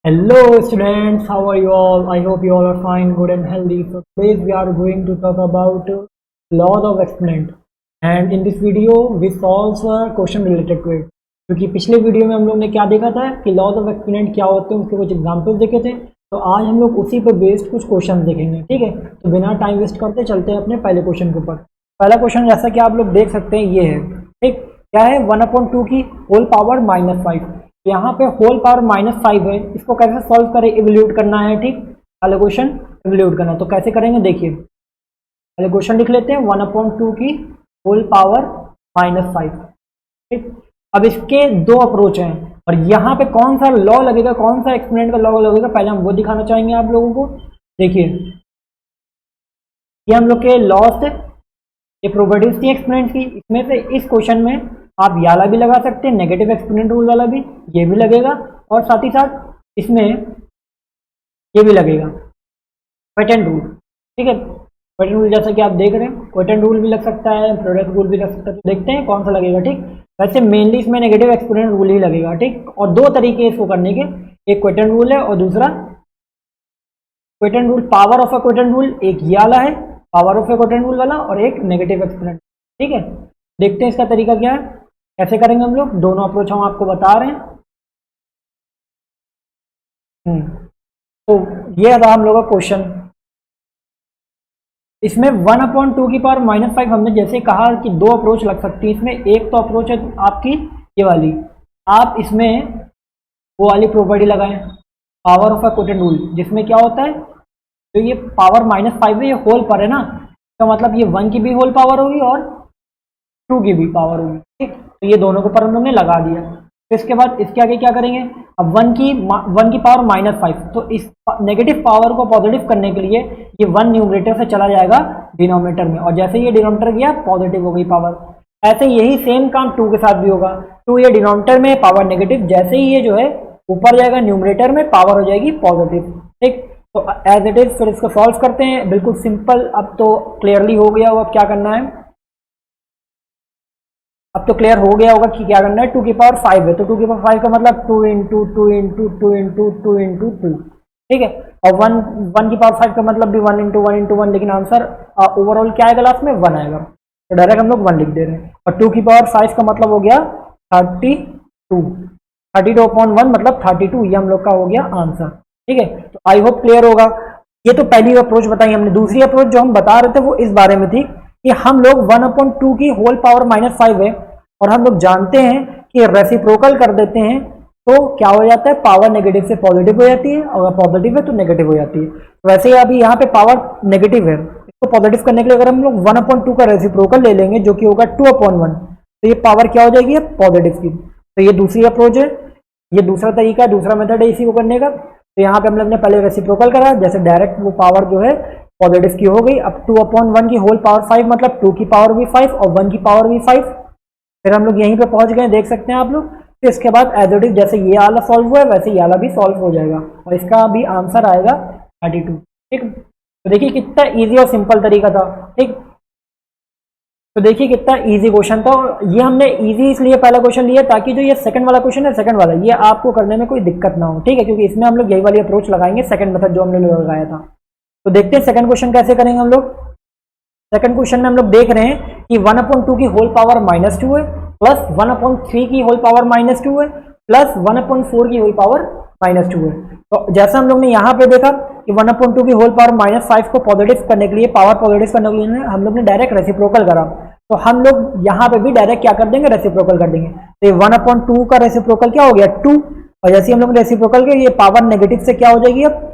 Hello students, how are you all? I hope you all are fine, good and healthy. So today we are going to talk about laws of exponent, and in this video we solve a question related to it. क्योंकि पिछले video में हम लोग ने क्या देखा था कि लॉज ऑफ एक्सपोनेंट क्या होते हैं, उसके कुछ एग्जांपल्स देखे थे। तो आज हम लोग उसी पर बेस्ड कुछ क्वेश्चन देखेंगे, ठीक है। तो बिना टाइम वेस्ट करते चलते हैं अपने पहले क्वेश्चन के ऊपर। पहला क्वेश्चन जैसा कि आप लोग देख सकते हैं ये है, ठीक। क्या है, 1/2 की होल पावर -5। यहाँ पे होल पावर -5 है, इसको कैसे सॉल्व करें, इवैल्यूएट करना है, ठीक। पहले क्वेश्चन इवैल्यूएट करना, तो कैसे करेंगे देखिए। पहले क्वेश्चन लिख लेते हैं, 1/2 की होल पावर -5, ठीक। अब इसके दो अप्रोच हैं और यहाँ पे कौन सा लॉ लगेगा, कौन सा एक्सपोनेंट का लॉ लगेगा, पहले हम वो दिखाना चाहेंगे आप लोगों को। देखिए ये हम लोग के लॉस थे, ये प्रॉपर्टीज थी एक्सपोनेंट की। इसमें से इस क्वेश्चन में आप ये वाला भी लगा सकते हैं, नेगेटिव एक्सपोनेंट रूल वाला भी, ये भी लगेगा। और साथ ही साथ इसमें ये भी लगेगा क्वोटिएंट रूल, ठीक है। क्वोटिएंट रूल जैसा कि आप देख रहे हैं, क्वोटिएंट रूल भी लग सकता है, प्रोडक्ट रूल भी लग सकता है। तो देखते हैं कौन सा लगेगा, ठीक। वैसे मेनली इसमें नेगेटिव एक्सपोनेंट रूल ही लगेगा, ठीक। और दो तरीके इसको करने के, एक क्वोटिएंट रूल है और दूसरा quotient rule, power of a quotient rule. एक ये वाला है power of a quotient rule वाला, और एक नेगेटिव एक्सपोनेंट, ठीक है। देखते हैं इसका तरीका क्या है, कैसे करेंगे हम लोग। दोनों अप्रोच हम आपको बता रहे हैं। तो ये रहा हम लोग का क्वेश्चन। इसमें 1/2 की पावर -5 हमने जैसे कहा कि दो अप्रोच लग सकती है इसमें। एक तो अप्रोच है आपकी ये वाली, आप इसमें वो वाली प्रॉपर्टी लगाएं, power of a quotient rule, जिसमें क्या होता है, तो ये पावर -5 है, ये होल पर है ना, तो मतलब ये 1 की भी होल पावर होगी और 2 की भी पावर होगी, ठीक। तो ये दोनों के ऊपर हम लोग ने लगा दिया। तो इसके बाद इसके आगे क्या करेंगे, अब 1 की पावर -5, तो इस नेगेटिव पावर को पॉजिटिव करने के लिए ये 1 न्यूमरेटर से चला जाएगा डिनोमिनेटर में, और जैसे ये डिनोमिनेटर गया पॉजिटिव हो गई पावर। ऐसे यही सेम काम 2 के साथ भी होगा। 2 ये डिनोमिनेटर में, पावर नेगेटिव, जैसे ही ये जो है ऊपर जाएगा न्यूमरेटर में, पावर हो जाएगी पॉजिटिव, ठीक। तो एज इट इज फिर इसको सॉल्व करते हैं, बिल्कुल सिंपल। अब तो क्लियरली हो गया होगा क्या करना है, अब तो क्लियर हो गया होगा कि क्या करना है। 2 की पावर 5 है, तो 2 की पावर 5 का मतलब 2 इंटू 2 इंटू 2 इंटू 2 इंटू 2, ठीक है। और 1 की पावर 5 का मतलब भी 1 इंटू 1 इंटू 1, लेकिन आंसर ओवरऑल क्या आएगा, लास्ट में 1 आएगा। तो डायरेक्ट हम लोग 1 लिख दे रहे हैं। और 2 की पावर 5 का मतलब हो गया 32, 32/1 मतलब 32, ये हम लोग का हो गया आंसर, ठीक है। तो आई होप क्लियर होगा। ये तो पहली अप्रोच बताई हमने। दूसरी अप्रोच जो हम बता रहे थे वो इस बारे में थी कि हम लोग 1/2 की होल पावर -5 है, और हम लोग जानते हैं कि रेसिप्रोकल कर देते हैं तो क्या हो जाता है, पावर नेगेटिव से पॉजिटिव हो जाती है, और पॉजिटिव है तो नेगेटिव हो जाती है। तो वैसे ही अभी यहाँ पे पावर नेगेटिव है, इसको पॉजिटिव करने के लिए अगर हम लोग 1/2 का रेसिप्रोकल ले लेंगे जो कि होगा 2/1, तो ये पावर क्या हो जाएगी, पॉजिटिव की। तो ये दूसरी अप्रोच है, ये दूसरा तरीका, दूसरा मेथड है इसी को करने का। तो यहाँ पे हम लोग ने पहले रेसिप्रोकल करा, जैसे डायरेक्ट वो पावर जो है पॉजिटिव की हो गई। अब 2/1 की होल पावर 5 मतलब 2 की पावर भी 5 और 1 की पावर भी 5। फिर हम लोग यहीं पे पहुंच गए, देख सकते हैं आप लोग। फिर इसके बाद एज इट इज जैसे ये वाला सॉल्व हुआ है वैसे ये वाला भी सॉल्व हो जाएगा, और इसका भी आंसर आएगा 32, ठीक। तो देखिए कितना इजी और सिंपल तरीका था, ठीक। तो देखिए कितना इजी क्वेश्चन था। ये हमने इजी इसलिए पहला क्वेश्चन लिया ताकि जो ये सेकंड वाला क्वेश्चन है, सेकंड वाला, ये आपको करने में कोई दिक्कत ना हो, ठीक है, क्योंकि इसमें हम लोग यही वाली अप्रोच लगाएंगे, सेकंड मेथड जो हमने लगाया था। तो देखते हैं सेकंड क्वेश्चन कैसे करेंगे हम लोग। सेकंड क्वेश्चन में हम लोग देख रहे हैं कि 1/2 की होल पावर -2 है, प्लस 1/3 की होल पावर -2 है, प्लस 1/4 की होल पावर -2 है। तो जैसा हम लोग ने यहाँ पे देखा कि 1/2 की होल पावर -5 को पॉजिटिव करने के लिए, पावर पॉजिटिव करने के लिए हम लोग ने डायरेक्ट रेसिप्रोकल करा। तो हम लोग यहाँ पे भी डायरेक्ट क्या कर देंगे, रेसिप्रोकल कर देंगे। तो ये 1/2 का रेसिप्रोकल क्या हो गया, 2, और जैसे हम लोग ने रेसिप्रोकल किया ये पावर नेगेटिव से क्या हो जाएगी, अब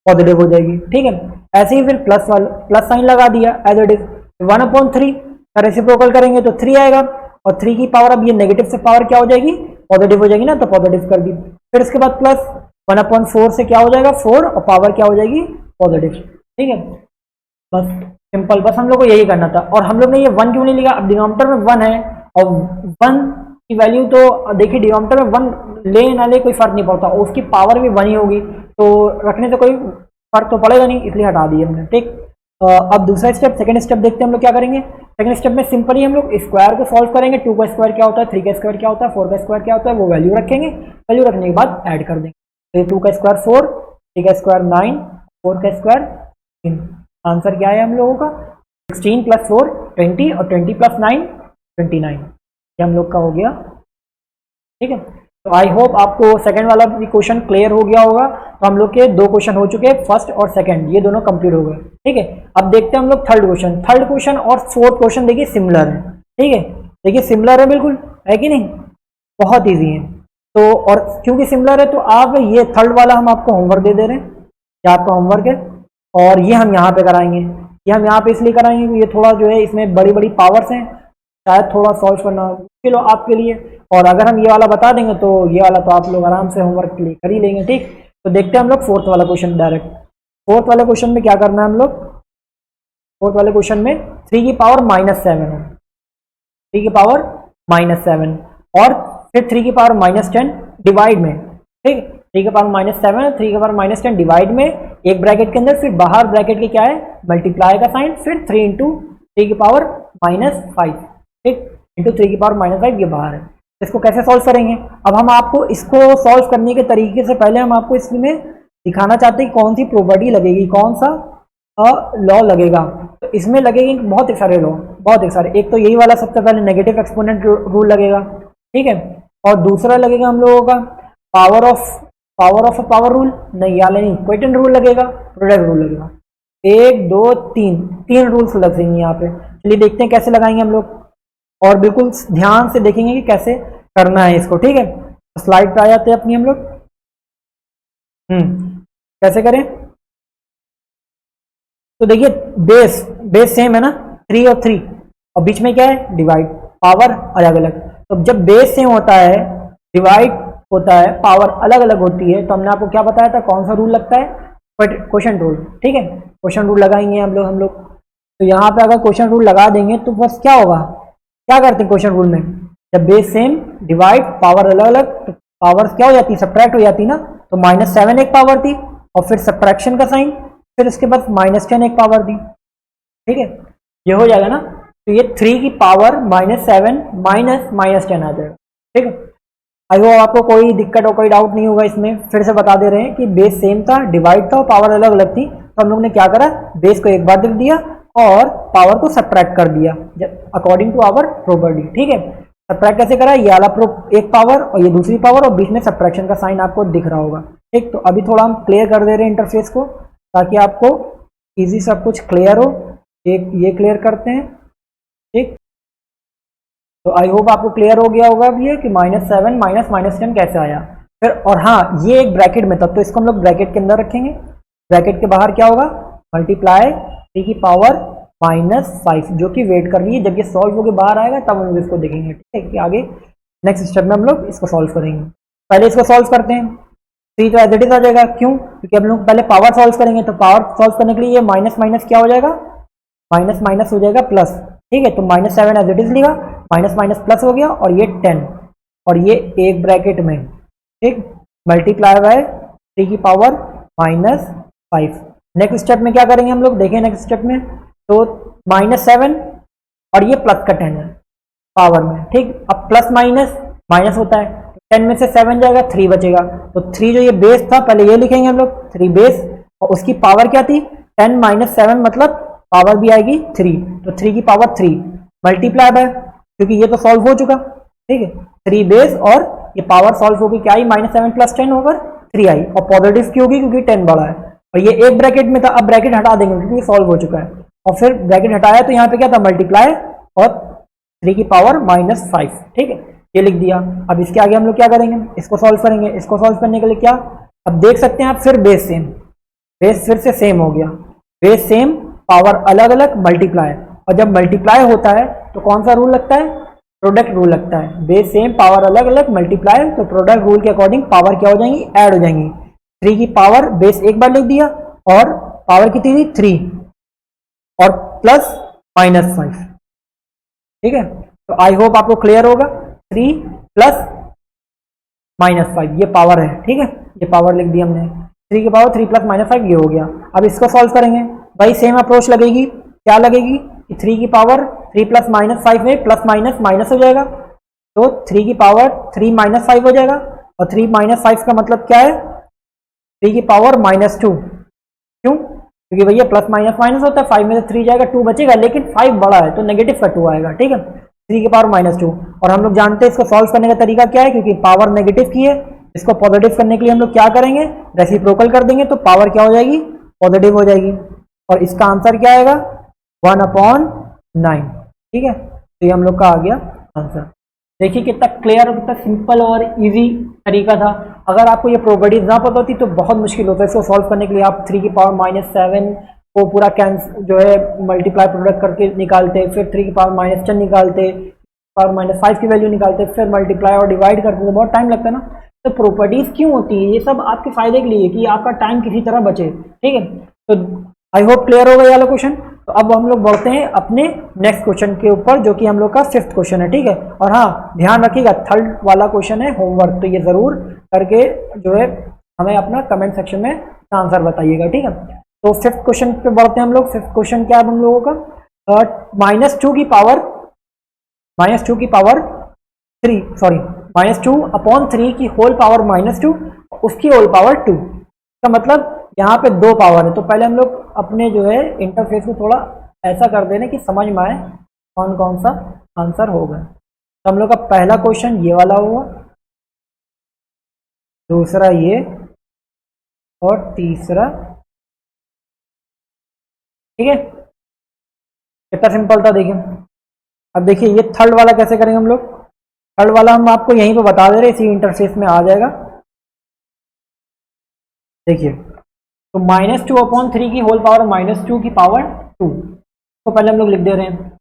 पॉजिटिव हो जाएगी, ठीक है। ऐसे ही फिर प्लस साइन लगा दिया एज इट इज। 1/3 का रेसिप्रोकल करेंगे तो 3 आएगा, और 3 की पावर, अब ये नेगेटिव से पावर क्या हो जाएगी, पॉजिटिव हो जाएगी ना, तो पॉजिटिव कर दी। फिर इसके बाद प्लस 1/4 से क्या हो जाएगा, 4, और पावर क्या हो जाएगी, पॉजिटिव, ठीक है। बस सिंपल, बस हम लोग को यही करना था। और हम लोग ने ये 1 क्यों नहीं लिखा, अब डिनोमिनेटर में 1 है, और 1 की वैल्यू तो देखिए डिनोमिनेटर में 1 ले ना ले कोई फर्क नहीं पड़ता, और उसकी पावर भी 1 ही होगी, तो रखने से कोई फर्क तो पड़ेगा नहीं, इसलिए हटा दिए हमने, ठीक। अब दूसरा स्टेप, सेकंड स्टेप देखते हैं हम लोग क्या करेंगे। सेकंड स्टेप में सिंपली हम लोग स्क्वायर को सॉल्व करेंगे। 2 का स्क्वायर क्या होता है, 3 का स्क्वायर क्या होता है, 4 का स्क्वायर क्या होता है, वो वैल्यू रखेंगे। वैल्यू रखने के बाद ऐड कर देंगे। तो 2 का स्क्वायर 4, 3 का स्क्वायर 9, 4 का स्क्वायर 3। आंसर क्या है हम लोगों का? 16 + 4 20 और 20 + 9 29। ये हम लोग का हो गया। ठीक है, तो आई होप आपको सेकंड वाला भी क्वेश्चन क्लियर हो गया होगा। तो हम लोग के 2 क्वेश्चन हो चुके हैं, फर्स्ट और सेकंड, ये दोनों कंप्लीट हो गए। ठीक है, अब देखते हैं हम लोग थर्ड क्वेश्चन। थर्ड क्वेश्चन और फोर्थ क्वेश्चन देखिए सिमिलर है। ठीक है, देखिए सिमिलर है, बिल्कुल है कि नहीं, बहुत ईजी है। तो और क्योंकि सिमिलर है तो आप ये थर्ड वाला हम आपको होमवर्क दे रहे हैं, क्या आपका होमवर्क है, और ये हम यहाँ पे कराएंगे। ये हम यहाँ पे इसलिए कराएंगे कि ये थोड़ा जो है इसमें बड़ी बड़ी पावर्स हैं, शायद थोड़ा सॉल्व करना मुश्किल हो आपके लिए। और अगर हम ये वाला बता देंगे तो ये वाला तो आप लोग आराम से होमवर्क के लिए कर ही लेंगे। ठीक, तो देखते हैं हम लोग फोर्थ वाला क्वेश्चन डायरेक्ट। फोर्थ वाले क्वेश्चन में क्या करना है हम लोग? फोर्थ वाले क्वेश्चन में 3 की पावर -7 है, 3 की पावर -7 और फिर 3 की पावर -10 डिवाइड में। ठीक, 3 की पावर -7, 3 की पावर -10 डिवाइड में, एक ब्रैकेट के अंदर, फिर बाहर ब्रैकेट के क्या है, मल्टीप्लाई का साइन, फिर 3 इंटू 3 की पावर -5। ठीक, इंटू 3 की पावर -5, ये बाहर है। इसको कैसे सॉल्व करेंगे? अब हम आपको इसको सॉल्व करने के तरीके से पहले हम आपको इसमें दिखाना चाहते हैं कौन सी प्रॉपर्टी लगेगी, कौन सा लॉ लगेगा। तो इसमें लगेगी बहुत सारे लॉ, बहुत सारे। एक तो यही वाला सबसे पहले नेगेटिव एक्सपोनेंट रूल लगेगा। ठीक है, और दूसरा लगेगा हम लोगों का पावर ऑफ पावर रूल, नहीं यार नहीं, क्वोटिएंट रूल लगेगा, प्रोडक्ट रूल लगेगा। 1 2 3 रूल्स लगेंगे यहाँ पे। चलिए देखते हैं कैसे लगाएंगे हम लोग, और बिल्कुल ध्यान से देखेंगे कि कैसे करना है इसको। ठीक है, तो स्लाइड पे आ जाते हैं अपनी हम लोग। कैसे करें? तो देखिए बेस सेम है ना, 3 और 3, और बीच में क्या है, डिवाइड, पावर अलग अलग। तो जब बेस सेम होता है, डिवाइड होता है, पावर अलग अलग होती है, तो हमने आपको क्या बताया था, कौन सा रूल लगता है, क्वोटिएंट रूल। ठीक है, क्वोटिएंट रूल लगाएंगे हम लोग। तो यहाँ पे अगर क्वोटिएंट रूल लगा देंगे तो बस क्या होगा, क्या करते हैं क्वोटिएंट रूल में, जब बेस सेम, डिवाइड, पावर अलग अलग, तो पावर क्या हो जाती है, सब्ट्रैक्ट हो जाती है ना। तो -7 एक पावर थी, और फिर सब्ट्रैक्शन का साइन, फिर उसके बाद -10 एक पावर थी। ठीक है, ये हो जाएगा ना। तो ये 3 की पावर -7 -10 आ जाएगा। ठीक है, आई होप आपको कोई दिक्कत और कोई डाउट नहीं होगा इसमें। फिर से बता दे रहे हैं कि बेस सेम था, डिवाइड था और पावर अलग अलग थी, तो हम लोग ने क्या करा, बेस को एक बार लिख दिया और पावर को सब्ट्रैक्ट कर दिया अकॉर्डिंग टू आवर प्रॉपर्टी। ठीक है, सब्ट्रैक्ट कैसे करा, ये वाला एक पावर और ये दूसरी पावर, और बीच में सब्ट्रैक्शन का साइन आपको दिख रहा होगा। ठीक, तो अभी थोड़ा हम क्लियर कर दे रहे हैं इंटरफेस को, ताकि आपको इजी सब कुछ क्लियर हो। एक ये क्लियर करते हैं। ठीक, तो आई होप आपको क्लियर हो गया होगा अभी कि -7 -10 कैसे आया। फिर और हाँ, ये एक ब्रैकेट में था, तो इसको हम लोग ब्रैकेट के अंदर रखेंगे। ब्रैकेट के बाहर क्या होगा, मल्टीप्लाई 3 की पावर -5, जो कि वेट कर रही है, जब ये सॉल्व होकर बाहर आएगा तब हम लोग इसको देखेंगे। ठीक है, कि आगे नेक्स्ट स्टेप में हम लोग इसको सॉल्व करेंगे। पहले इसको सॉल्व करते हैं। 3 तो एज इट इज आ जाएगा, क्यों, क्योंकि हम लोग पहले पावर सॉल्व करेंगे, तो पावर सॉल्व करने के लिए ये माइनस माइनस क्या हो जाएगा, माइनस माइनस हो जाएगा प्लस। ठीक है, तो -7 एज इट इज लिखा, माइनस माइनस प्लस हो गया, और ये 10, और ये एक ब्रैकेट में। ठीक, मल्टीप्लाई बाय 3 की पावर -5। नेक्स्ट स्टेप में क्या करेंगे हम लोग, देखें नेक्स्ट स्टेप में, तो -7 और ये प्लस का 10 है पावर में। ठीक, अब प्लस माइनस माइनस होता है, 10 में से 7 जाएगा, 3 बचेगा। तो 3 जो ये बेस था, पहले ये लिखेंगे हम लोग, 3 बेस, और उसकी पावर क्या थी, 10 - 7 मतलब पावर भी आएगी 3, तो 3 की पावर 3 मल्टीप्लाई बाय, क्योंकि ये तो सॉल्व हो चुका। ठीक है, 3 बेस और ये पावर सॉल्व होगी, क्या आई, -7 + 10 होकर 3 आई, और पॉजिटिव क्यों होगी, क्योंकि 10 बड़ा है, और ये एक ब्रैकेट में था। अब ब्रैकेट हटा देंगे क्योंकि ये सॉल्व हो चुका है, और फिर ब्रैकेट हटाया तो यहाँ पे क्या था, मल्टीप्लाई और 3 की पावर -5। ठीक है, ये लिख दिया। अब इसके आगे हम लोग क्या करेंगे, इसको सॉल्व करेंगे। इसको सॉल्व करने के लिए क्या, अब देख सकते हैं आप, फिर बेस सेम, बेस फिर से सेम हो गया, बेस सेम, पावर अलग अलग, मल्टीप्लाई, और जब मल्टीप्लाई होता है तो कौन सा रूल लगता है, प्रोडक्ट रूल लगता है। बेस सेम, पावर अलग अलग, मल्टीप्लाई, तो प्रोडक्ट रूल के अकॉर्डिंग पावर क्या हो जाएंगी, ऐड हो जाएंगी। 3 की पावर बेस एक बार लिख दिया, और पावर कितनी थी, 3, और प्लस -5। ठीक है, तो आई होप आपको क्लियर होगा, 3 + -5 ये पावर है। ठीक है, ये पावर लिख दी हमने, 3 की पावर 3 + -5 ये हो गया। अब इसको सॉल्व करेंगे, भाई सेम अप्रोच लगेगी, क्या लगेगी कि 3 की पावर 3 + -5 में प्लस माइनस माइनस हो जाएगा, तो 3 की पावर 3 - 5 हो जाएगा, और 3 - 5 का मतलब क्या है, 3 की पावर -2। क्यों? क्योंकि भैया प्लस माइनस माइनस होता है, 5 में से 3 जाएगा 2 बचेगा, लेकिन 5 बड़ा है तो नेगेटिव का 2 आएगा। ठीक है, 3 की पावर -2। और हम लोग जानते हैं इसको सॉल्व करने का तरीका क्या है, क्योंकि पावर नेगेटिव की है, इसको पॉजिटिव करने के लिए हम लोग क्या करेंगे, रेसिप्रोकल कर देंगे तो पावर क्या हो जाएगी, पॉजिटिव हो जाएगी। और इसका आंसर क्या आएगा, 1/9। ठीक है, तो ये हम लोग का आ गया आंसर। देखिए कितना क्लियर और कितना सिंपल और इजी तरीका था। अगर आपको ये प्रॉपर्टीज ना पता होती तो बहुत मुश्किल होता है इसको सॉल्व करने के लिए। आप 3 की पावर -7 को पूरा जो है मल्टीप्लाई प्रोडक्ट करके निकालते, फिर 3 की पावर -10 निकालते, पावर -5 की वैल्यू निकालते, फिर मल्टीप्लाई और डिवाइड करते, तो बहुत टाइम लगता है ना। तो प्रॉपर्टीज क्यों होती है, ये सब आपके फायदे के लिए कि आपका टाइम किसी तरह बचे। ठीक है, तो आई होप क्लियर हो गया वाला क्वेश्चन। तो अब हम लोग बढ़ते हैं अपने नेक्स्ट क्वेश्चन के ऊपर, जो कि हम लोग का 5th क्वेश्चन है। ठीक है, और हाँ ध्यान रखिएगा 3rd वाला क्वेश्चन है होमवर्क, तो ये जरूर करके जो है हमें अपना कमेंट सेक्शन में आंसर बताइएगा। ठीक है, तो 5th क्वेश्चन पे बढ़ते हैं हम लोग। 5th क्वेश्चन क्या है हम लोगों का, -2 की पावर -2/3 की होल पावर -2, उसकी होल पावर 2 का मतलब यहाँ पे 2 पावर है। तो पहले हम लोग अपने जो है इंटरफेस को थोड़ा ऐसा कर देना कि समझ में आए कौन कौन सा आंसर होगा। तो हम लोग का पहला क्वेश्चन ये वाला होगा, दूसरा ये, और तीसरा। ठीक है, कितना सिंपल था देखिए। अब देखिए ये 3rd वाला कैसे करेंगे हम लोग। 3rd वाला हम आपको यहीं पे बता दे रहे, इसी इंटरफेस में आ जाएगा। देखिए, तो -2/3 की होल पावर -2 की पावर 2 तो पहले हम लोग लिख दे रहे हैं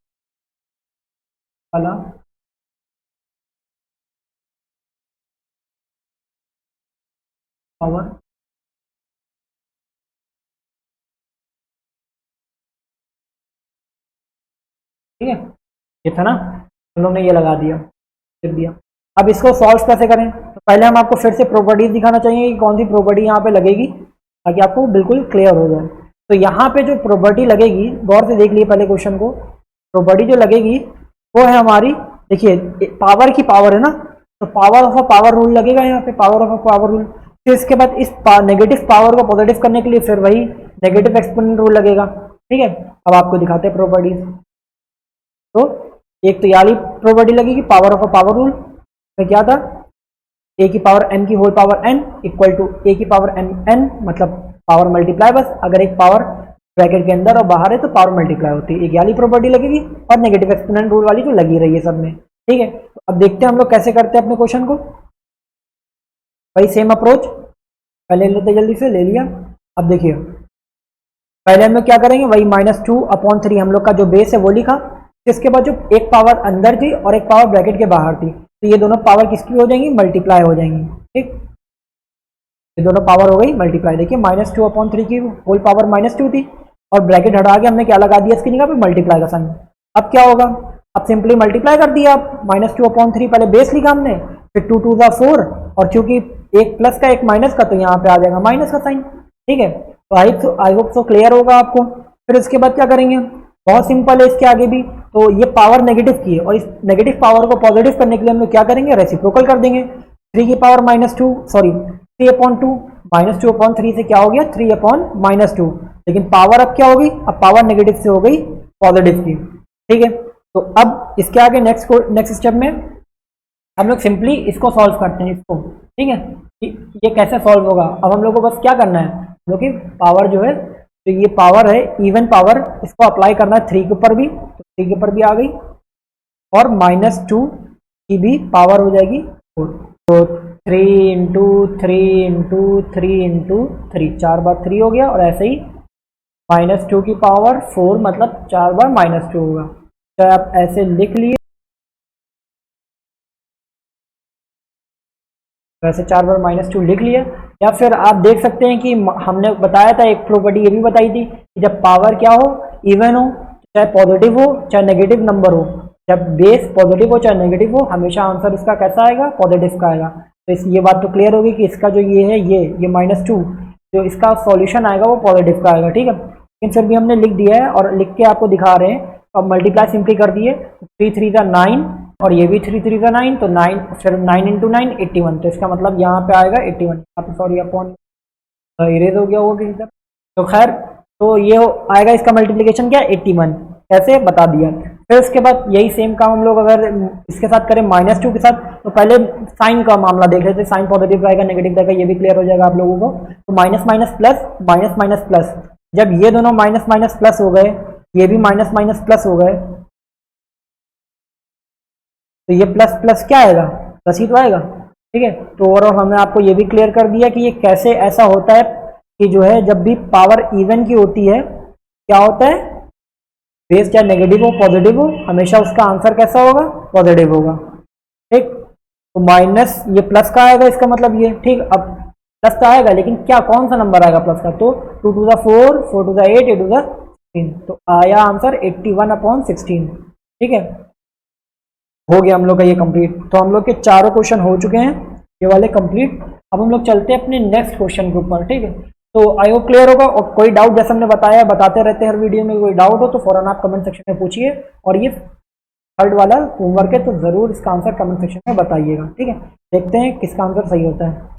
वाला पावर। ठीक है, ये था ना, हम लोग ने ये लगा दिया, लिख दिया। अब इसको सॉल्व कैसे करें, तो पहले हम आपको फिर से प्रॉपर्टीज दिखाना चाहिए कि कौन सी प्रॉपर्टी यहाँ पे लगेगी, ताकि आपको बिल्कुल क्लियर हो जाए। तो यहाँ पे जो प्रॉपर्टी लगेगी, गौर से देख लिए पहले क्वेश्चन को, प्रॉपर्टी जो लगेगी वो है हमारी, देखिए पावर की पावर है ना, तो power of a power rule लगेगा यहाँ पे, power of a power rule. फिर इसके बाद इस नेगेटिव पावर को पॉजिटिव करने के लिए फिर वही नेगेटिव एक्सपोनेंट रूल लगेगा। ठीक है, अब आपको दिखाते हैं प्रॉपर्टीज। तो एक तो याली प्रॉपर्टी लगेगी power of a power rule में, क्या था, ए की पावर m की whole power n equal to a की पावर n, मतलब पावर मल्टीप्लाई, बस अगर एक पावर ब्रैकेट के अंदर और बाहर है तो पावर मल्टीप्लाई होती है। एक याली प्रॉपर्टी लगेगी और नेगेटिव एक्सपोनेंट रूल वाली जो लगी रही है सब में। ठीक है, तो अब देखते हैं हम लोग कैसे करते हैं अपने क्वेश्चन को। वही सेम अप्रोच पहले लेते, जल्दी से ले लिया। अब देखिए पहले हम लोग क्या करेंगे, वही -2/3 हम लोग का जो बेस है वो लिखा, इसके बाद जो एक पावर अंदर थी और एक पावर ब्रैकेट के बाहर थी, तो ये दोनों पावर किसकी हो जाएंगी, मल्टीप्लाई हो जाएंगी। ठीक, ये दोनों पावर हो गई मल्टीप्लाई। देखिए -2/3 की होल पावर -2 थी, और ब्रैकेट हटा के हमने क्या लगा दिया इसकी जगह पे, मल्टीप्लाई का साइन। अब क्या होगा, अब सिंपली मल्टीप्लाई कर दिया। आप -2/3 पहले बेस लिखा हमने, फिर 2 2 4, और चूंकि एक प्लस का एक माइनस का, तो यहाँ पे आ जाएगा माइनस का साइन। ठीक है, तो आई होप सो क्लियर होगा आपको। फिर इसके बाद क्या करेंगे, बहुत सिंपल है इसके आगे भी। तो ये पावर नेगेटिव की है, और इस नेगेटिव पावर को पॉजिटिव करने के लिए हम लोग क्या करेंगे, रेसिप्रोकल कर देंगे। 3 की पावर -2, सॉरी 3/2, -2/3 से क्या हो गया 3/-2, लेकिन पावर अब क्या होगी, अब पावर नेगेटिव से हो गई पॉजिटिव की। ठीक है, तो अब इसके आगे नेक्स्ट स्टेप में हम लोग सिंपली इसको सॉल्व करते हैं इसको। ठीक है, ये कैसे सॉल्व होगा, अब हम लोग को बस क्या करना है, क्योंकि पावर जो है, तो ये पावर है इवन पावर, इसको अप्लाई करना है 3 के ऊपर भी, तो 3 के ऊपर भी आ गई, और -2 की भी पावर हो जाएगी 4। तो 3 × 3 × 3 × 3, 4 बार 3 हो गया, और ऐसे ही -2 की पावर 4, मतलब 4 बार -2 होगा। तो आप ऐसे लिख लिए, वैसे 4 बार -2 लिख लिया। या फिर आप देख सकते हैं कि हमने बताया था, एक प्रॉपर्टी ये भी बताई थी कि जब पावर क्या हो, इवन हो, चाहे पॉजिटिव हो चाहे नेगेटिव नंबर हो, जब बेस पॉजिटिव हो चाहे नेगेटिव हो, हमेशा आंसर इसका कैसा आएगा, पॉजिटिव का आएगा। तो ये बात तो क्लियर होगी कि इसका जो ये है, ये -2 जो इसका सॉल्यूशन आएगा वो पॉजिटिव का आएगा। ठीक है, लेकिन फिर भी हमने लिख दिया है और लिख के आपको दिखा रहे हैं। तो अब मल्टीप्लाई सिंपली कर दिए, 3 3 9, और ये भी 3 3 9, तो 9, फिर 9 × 9 81, तो इसका मतलब यहाँ पे आएगा 81, सॉरी अपॉन इरेज हो गया होगा किसी तरह। तो खैर, तो ये आएगा इसका मल्टीप्लिकेशन क्या, 81, कैसे बता दिया। फिर उसके बाद यही सेम काम हम लोग अगर इसके साथ करें -2 के साथ, तो पहले साइन का मामला देख लेते हैं, साइन पॉजिटिव रहेगा नेगेटिव रहेगा, ये भी क्लियर हो जाएगा आप लोगों को। तो minus minus plus, minus minus plus, जब ये दोनों माइनस माइनस प्लस हो गए, ये भी माइनस माइनस प्लस हो गए, तो ये प्लस प्लस क्या आएगा, प्लस ही तो आएगा। ठीक है, तो ओवरऑल हमने आपको ये भी क्लियर कर दिया कि ये कैसे ऐसा होता है कि जो है जब भी पावर इवन की होती है, क्या होता है, बेस चाहे नेगेटिव हो पॉजिटिव हो, हमेशा उसका आंसर कैसा होगा, पॉजिटिव होगा। ठीक, तो माइनस ये प्लस का आएगा, इसका मतलब ये, ठीक। अब प्लस का आएगा, लेकिन क्या कौन सा नंबर आएगा प्लस का, तो 2 to the 4, 4 to the 8, 8 to the 16, तो आया आंसर 81/16। ठीक है, हो गया हम लोग का ये कंप्लीट। तो हम लोग के चारों क्वेश्चन हो चुके हैं ये वाले कंप्लीट। अब हम लोग चलते हैं अपने नेक्स्ट क्वेश्चन के ऊपर। ठीक है, तो आई होप क्लियर होगा, और कोई डाउट जैसे हमने बताया बताते रहते हैं हर वीडियो में, कोई डाउट हो तो फौरन आप कमेंट सेक्शन में पूछिए, और ये थर्ड वाला होमवर्क है तो जरूर इसका आंसर कमेंट सेक्शन में बताइएगा। ठीक है, देखते हैं किसका आंसर सही होता है।